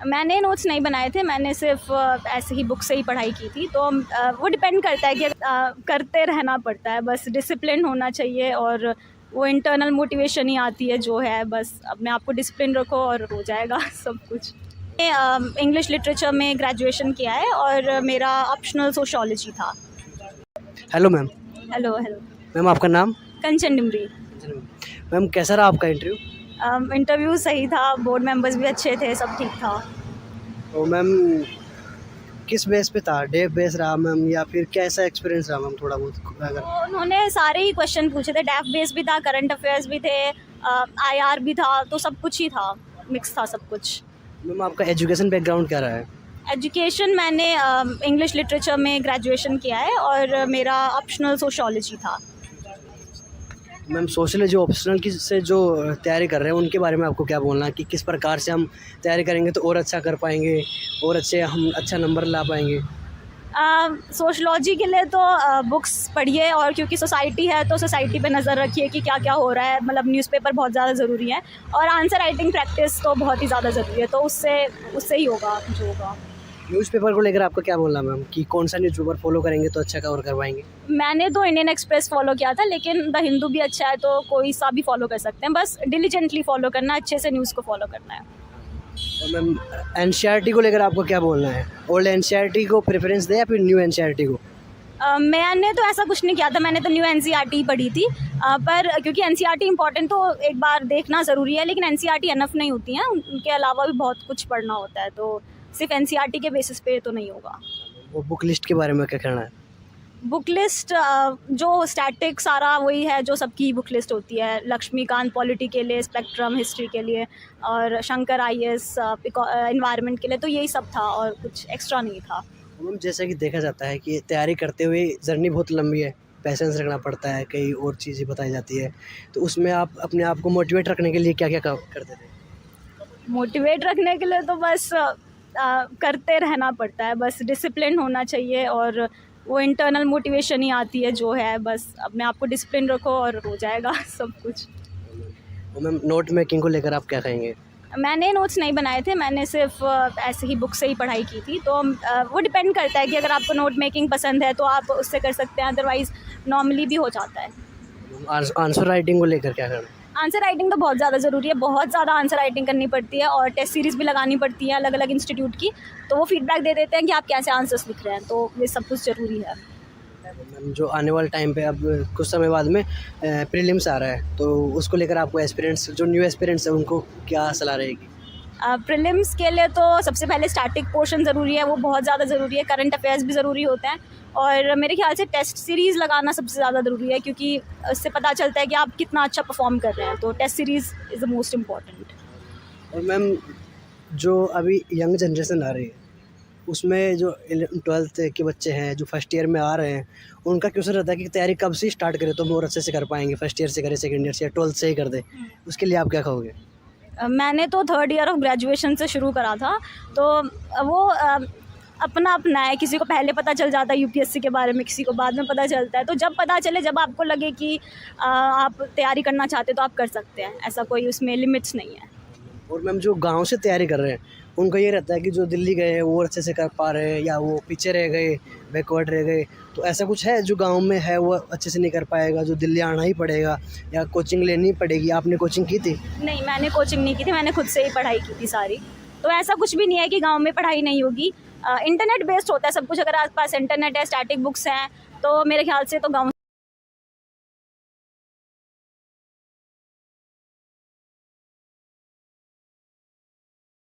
मैंने नोट्स नहीं बनाए थे, मैंने सिर्फ ऐसे ही बुक से ही पढ़ाई की थी। तो वो डिपेंड करता है कि करते रहना पड़ता है, बस डिसिप्लिन होना चाहिए और वो इंटरनल मोटिवेशन ही आती है जो है। बस अपने आप को डिसिप्लिन रखो और हो जाएगा सब कुछ। इंग्लिश लिटरेचर में ग्रेजुएशन किया है और मेरा ऑप्शनल सोशियोलॉजी था। Hello ma'am. Hello hello. Ma'am आपका नाम? कंचन डिमरी। मैम कैसा रहा आपका इंटरव्यू? इंटरव्यू सही था, बोर्ड मेंबर्स भी अच्छे थे, सब ठीक था। तो मैम किस बेस पे था? डे बेस रहा मैम या फिर कैसा एक्सपीरियंस रहा मैम, थोड़ा बहुत अगर? तो उन्होंने सारे ही क्वेश्चन पूछे थे, डेफ बेस भी था, करंट अफेयर्स भी थे, आईआर भी था, तो सब कुछ ही था, मिक्स था सब कुछ। मैम आपका एजुकेशन बैकग्राउंड क्या रहा है? एजुकेशन मैंने इंग्लिश लिटरेचर में ग्रेजुएशन किया है और मेरा ऑप्शनल सोशियोलॉजी था। मैम सोशल ऑप्शनल की से जो तैयारी कर रहे हैं उनके बारे में आपको क्या बोलना है कि किस प्रकार से हम तैयारी करेंगे तो और अच्छा कर पाएंगे और हम अच्छा नंबर ला पाएंगे? सोशलॉजी के लिए तो बुक्स पढ़िए, और क्योंकि सोसाइटी है तो सोसाइटी पे नज़र रखिए कि क्या क्या हो रहा है, मतलब न्यूज़पेपर बहुत ज़्यादा ज़रूरी है और आंसर राइटिंग प्रैक्टिस तो बहुत ही ज़्यादा ज़रूरी है, तो उससे ही होगा जो होगा। न्यूज़पेपर को लेकर आपका क्या बोलना है मैम कि कौन सा न्यूज़पेपर फॉलो करेंगे तो अच्छा कवर कर पाएंगे? मैंने तो इंडियन एक्सप्रेस फॉलो किया था, लेकिन द हिंदू भी अच्छा है, तो कोई सा भी फॉलो कर सकते हैं, बस डिलीजेंटली फॉलो करना है, अच्छे से न्यूज़ को फॉलो करना है। और मैम एनसीईआरटी को लेकर आपको क्या बोलना है? ओल्ड एनसीईआरटी को प्रेफरेंस दें या फिर न्यू एनसीईआरटी को? मैंने तो ऐसा कुछ नहीं किया था, मैंने तो न्यू एनसीईआरटी ही पढ़ी थी, पर क्योंकि एनसीईआरटी इंपॉर्टेंट तो एक बार देखना ज़रूरी है, लेकिन एनसीईआरटी इनफ नहीं होती हैं, उनके अलावा भी बहुत कुछ पढ़ना होता है, तो सिर्फ एनसीईआरटी के बेसिस पे तो नहीं होगा। वो बुक लिस्ट के बारे में क्या कहना है? बुक लिस्ट जो स्टैटिक सारा वही है जो सबकी बुक लिस्ट होती है, लक्ष्मीकांत पॉलिटी के लिए, स्पेक्ट्रम हिस्ट्री के लिए और शंकर आईएएस एनवायरनमेंट के लिए, तो यही सब था और कुछ एक्स्ट्रा नहीं था। मैम जैसा कि देखा जाता है कि तैयारी करते हुए जर्नी बहुत लंबी है, पैसेंस रखना पड़ता है, कई और चीज़ें बताई जाती है, तो उसमें आप अपने आप को मोटिवेट रखने के लिए क्या क्या करते थे? मोटिवेट रखने के लिए तो बस करते रहना पड़ता है, बस डिसिप्लिन होना चाहिए और वो इंटरनल मोटिवेशन ही आती है जो है। बस अपने आप को डिसिप्लिन रखो और हो जाएगा सब कुछ। और मैम नोट मेकिंग को लेकर आप क्या कहेंगे? मैंने नोट्स नहीं बनाए थे, मैंने सिर्फ ऐसे ही बुक से ही पढ़ाई की थी। तो वो डिपेंड करता है कि अगर आपको नोट मेकिंग पसंद है तो आप उससे कर सकते हैं, अदरवाइज़ नॉर्मली भी हो जाता है। आंसर राइटिंग को लेकर क्या करना है? आंसर राइटिंग तो बहुत ज़्यादा ज़रूरी है, बहुत ज़्यादा आंसर राइटिंग करनी पड़ती है और टेस्ट सीरीज़ भी लगानी पड़ती है अलग अलग इंस्टीट्यूट की, तो वो फीडबैक दे देते हैं कि आप कैसे आंसर्स लिख रहे हैं, तो ये सब कुछ ज़रूरी है। मैम जो आने वाले टाइम पे अब कुछ समय बाद में प्रीलिम्स आ रहा है, तो उसको लेकर आपको एस्पिरेंट्स जो न्यू एस्पिरेंट्स है उनको क्या सलाह रहेगी? प्रीलिम्स के लिए तो सबसे पहले स्टैटिक पोर्शन ज़रूरी है, वो बहुत ज़्यादा ज़रूरी है, करंट अफेयर्स भी ज़रूरी होते हैं और मेरे ख्याल से टेस्ट सीरीज़ लगाना सबसे ज़्यादा ज़रूरी है, क्योंकि उससे पता चलता है कि आप कितना अच्छा परफॉर्म कर रहे हैं, तो test series is the most important. और मैम जो अभी यंग जनरेशन आ रही है उसमें जो 12th के बच्चे हैं जो फर्स्ट ईयर में आ रहे हैं, उनका क्वेश्चन रहता है कि तैयारी कब से स्टार्ट करें तो हम और अच्छे से कर पाएंगे, फर्स्ट ईयर से करें, सेकंड ईयर से या 12th से ही कर दें, उसके लिए आप क्या कहोगे? मैंने तो थर्ड ईयर ऑफ ग्रेजुएशन से शुरू करा था, तो वो अपना अपना है, किसी को पहले पता चल जाता है यूपीएससी के बारे में, किसी को बाद में पता चलता है, तो जब पता चले, जब आपको लगे कि आप तैयारी करना चाहते तो आप कर सकते हैं, ऐसा कोई उसमें लिमिट्स नहीं है। और मैम जो गांव से तैयारी कर रहे हैं उनको ये रहता है कि जो दिल्ली गए हैं वो अच्छे से कर पा रहे हैं या वो पीछे रह गए, बैकवर्ड रह गए, तो ऐसा कुछ है जो गांव में है वो अच्छे से नहीं कर पाएगा, जो दिल्ली आना ही पड़ेगा या कोचिंग लेनी पड़ेगी? आपने कोचिंग की थी? नहीं, मैंने कोचिंग नहीं की थी, मैंने खुद से ही पढ़ाई की थी सारी, तो ऐसा कुछ भी नहीं है कि गाँव में पढ़ाई नहीं होगी। इंटरनेट बेस्ड होता है सब कुछ, अगर आस पास इंटरनेट है, स्टैटिक बुक्स हैं, तो मेरे ख्याल से तो गाँव